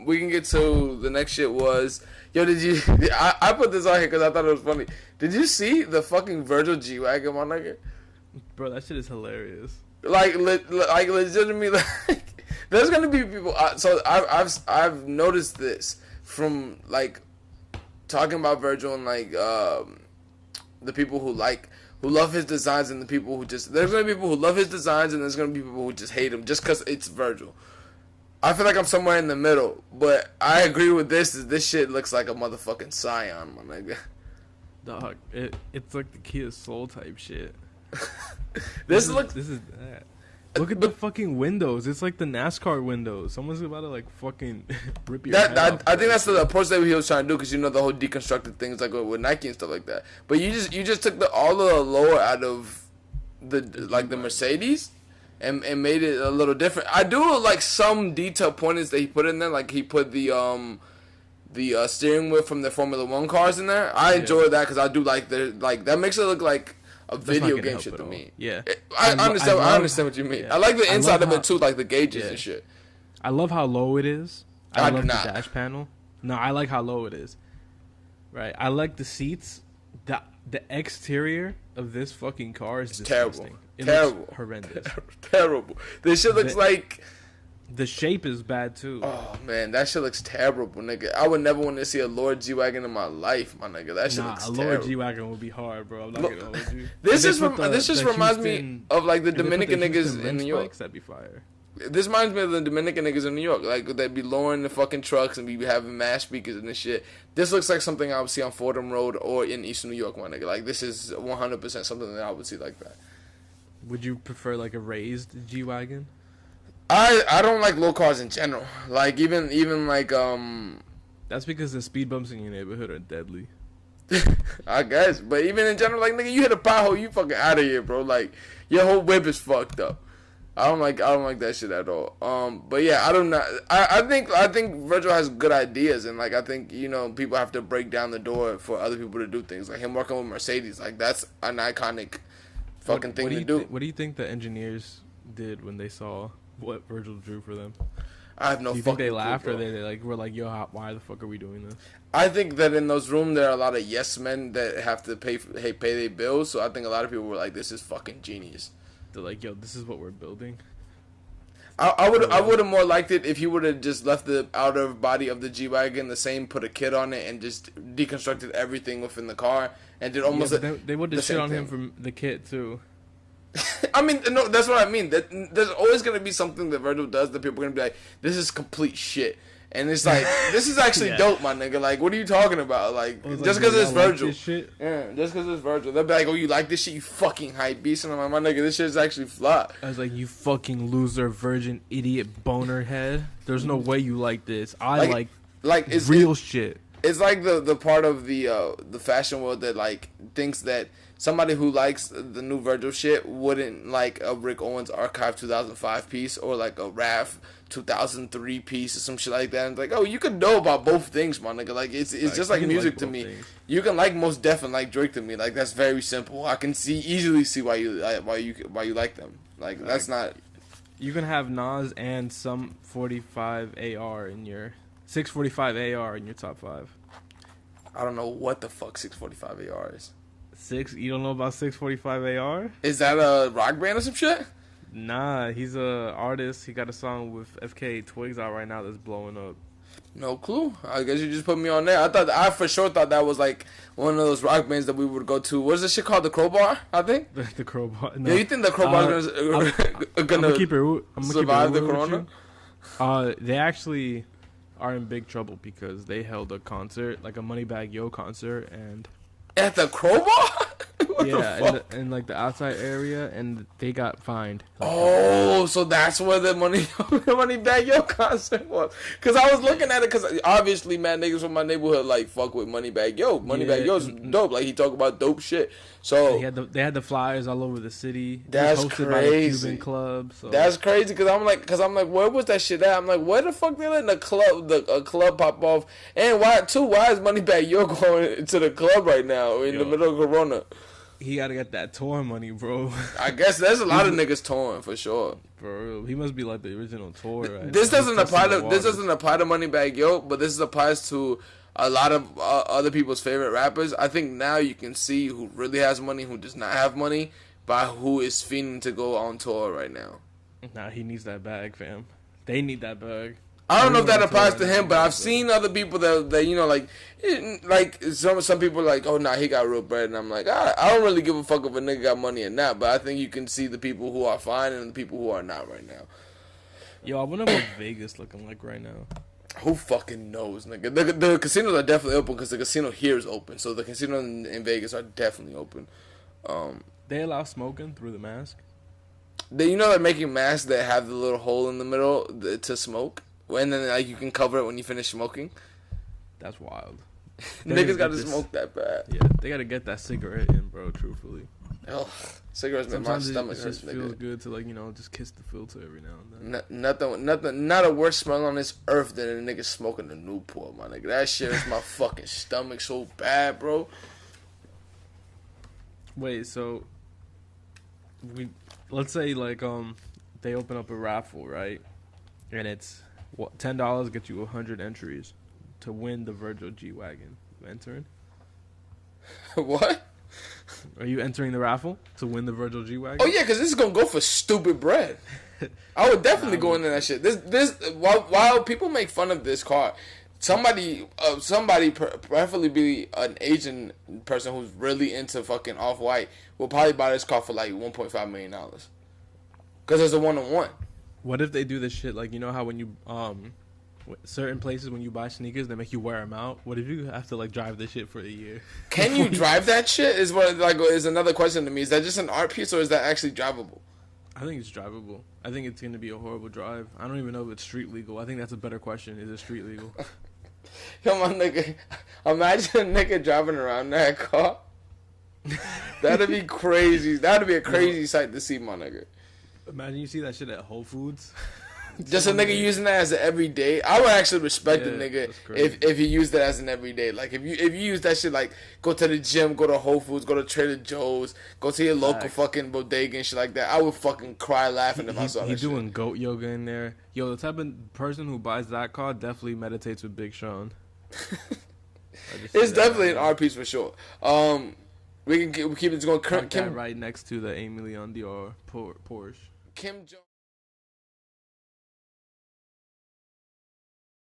We can get to the next shit was, yo, did you, I put this on here because I thought it was funny. Did you see the fucking Virgil G wagon, my nigga? Bro, that shit is hilarious. Like legitimately, like, there's gonna be people, so I've noticed this from, like, talking about Virgil and, like, the people who love his designs and the people who just, there's gonna be people who love his designs and there's gonna be people who just hate him just because it's Virgil. I feel like I'm somewhere in the middle, but I agree with this. This shit looks like a motherfucking Scion, my nigga. Dog, it's like the Kia Soul type shit. This is that. Look at the fucking windows. It's like the NASCAR windows. Someone's about to like fucking rip your head off. I think that's the approach that he was trying to do, because you know the whole deconstructed things like with Nike and stuff like that. But you just took all the lower out of the Mercedes. And made it a little different. I do like some detail pointers that he put in there. Like he put the steering wheel from the Formula 1 cars in there. I enjoy that because I do like that makes it look like a video game shit to me. Yeah, I understand what you mean. Yeah. I like the inside of it too, like the gauges and shit. I love how low it is. I love the dash panel. No, I like how low it is. Right, I like the seats. The exterior of this fucking car is disgusting. Terrible. Looks horrendous. Terrible. This shit looks like... The shape is bad, too. Oh, man. That shit looks terrible, nigga. I would never want to see a Lord G-Wagon in my life, my nigga. That shit looks terrible. A Lord G-Wagon would be hard, bro. I'm not going to hold you. This just reminds me of, like, the Dominican niggas in New York. That'd be fire. This reminds me of the Dominican niggas in New York. Like, they'd be lowering the fucking trucks and be having mass speakers and this shit. This looks like something I would see on Fordham Road or in Eastern New York, my nigga. Like, this is 100% something that I would see like that. Would you prefer, like, a raised G-Wagon? I don't like low cars in general. Like, even like, That's because the speed bumps in your neighborhood are deadly. I guess. But even in general, like, nigga, you hit a pothole, you fucking out of here, bro. Like, your whole whip is fucked up. I don't like that shit at all. But yeah, I think Virgil has good ideas, and like I think, you know, people have to break down the door for other people to do things. Like him working with Mercedes, like that's an iconic fucking thing to do. What do you think the engineers did when they saw what Virgil drew for them? I have no fucking clue. Do you think they laughed or they like were like, yo, why the fuck are we doing this? I think that in those rooms there are a lot of yes men that have to pay their bills. So I think a lot of people were like, this is fucking genius. They're like, yo, this is what we're building. I would have more liked it if he would have just left the outer body of the G-Wagon the same, put a kit on it, and just deconstructed everything within the car, and did almost they would have shit on him from the kit too. I mean, no, that's what I mean. That there's always gonna be something that Virgil does that people are gonna be like, this is complete shit. And it's like, this is actually dope, my nigga. Like, what are you talking about? Like, just because it's Virgil. Like yeah, just because it's Virgil. They'll be like, oh, you like this shit, you fucking hype beast. And I'm like, my nigga, this shit is actually fly. I was like, you fucking loser, virgin, idiot, boner head. There's no way you like this. I like it's real shit. It's like the part of the fashion world that, like, thinks that somebody who likes the new Virgil shit wouldn't like a Rick Owens Archive 2005 piece or like a Raph 2003 piece or some shit like that. And it's like, oh, you could know about both things, my nigga. Like, it's just like music to me. Things. You can like Mos Def and like Drake to me. Like, that's very simple. I can easily see why you like them. Like, that's not. You can have Nas and some 45 AR in your 645 AR in your top 5. I don't know what the fuck 645 AR is. You don't know about 645 AR? Is that a rock band or some shit? Nah, he's a artist. He got a song with FK Twigs out right now that's blowing up. No clue. I guess you just put me on there. I for sure thought that was like one of those rock bands that we would go to. What's this shit called? The Crowbar, I think? The Crowbar. No. Yeah, you think the Crowbar is gonna survive the corona? They actually are in big trouble because they held a concert, like a Moneybagg Yo concert, and at the Crowbar? Yeah, in like the outside area, and they got fined. Oh, so that's where the Moneybagg Yo concert was. Because I was looking at it, because obviously, man, niggas from my neighborhood like fuck with Moneybagg Yo. Moneybagg Yo's dope. Like, he talk about dope shit. So they had the flyers all over the city. That's hosted crazy. By the Cuban club. So. That's crazy because I'm like, where was that shit at? I'm like, where the fuck they letting a club pop off? And why is Moneybagg Yo going to the club right now in the middle of Corona? He gotta get that tour money, bro. I guess there's a lot of niggas touring for sure. Bro, he must be like the original tour. Right? This doesn't apply to Moneybagg Yo, but this applies to a lot of other people's favorite rappers. I think now you can see who really has money, who does not have money, by who is fiending to go on tour right now. Nah, he needs that bag, fam. They need that bag. I don't know if that applies to him, but I've seen other people that you know, like some people are like, oh, nah, he got real bread, and I'm like, I don't really give a fuck if a nigga got money or not, but I think you can see the people who are fine and the people who are not right now. Yo, I wonder what Vegas looking like right now. Who fucking knows, nigga? The casinos are definitely open because the casino here is open, so the casinos in Vegas are definitely open. They allow smoking through the mask? You know they're making masks that have the little hole in the middle to smoke? And then like you can cover it when you finish smoking. That's wild. Niggas gotta smoke that bad. Yeah, they gotta get that cigarette in, bro. Truthfully. Oh, cigarettes make my stomach hurt. It just feels good to just kiss the filter every now and then. Nothing. Not a worse smell on this earth than a nigga smoking a Newport, my nigga. That shit hurts my fucking stomach so bad, bro. Wait, so let's say they open up a raffle, right? And it's $10 gets you 100 entries to win the Virgils G wagon. You entering? What? Are you entering the raffle to win the Virgils G wagon? Oh yeah, because this is gonna go for stupid bread. I would definitely go into that shit. This while people make fun of this car, somebody preferably be an Asian person who's really into fucking Off-White will probably buy this car for like $1.5 million because it's a 1-on-1. What if they do this shit like, you know how when you certain places when you buy sneakers they make you wear them out? What if you have to drive this shit for a year? Can you drive that shit? Is another question to me. Is that just an art piece or is that actually drivable? I think it's drivable. I think it's gonna be a horrible drive. I don't even know if it's street legal. I think that's a better question. Is it street legal? Yo, my nigga, imagine a nigga driving around that car. That'd be crazy. That'd be a crazy sight to see, my nigga. Imagine you see that shit at Whole Foods. Just a nigga using that as an everyday. I would actually respect a nigga if he used that as an everyday. Like if you use that shit, like go to the gym, go to Whole Foods, go to Trader Joe's, go to your local fucking bodega and shit like that. I would fucking cry laughing if I saw that shit. He doing goat yoga in there. Yo, the type of person who buys that car definitely meditates with Big Sean. It's definitely an art piece for sure. We keep it going. Kim that right next to the $8 million Dior Porsche. Kim Jong.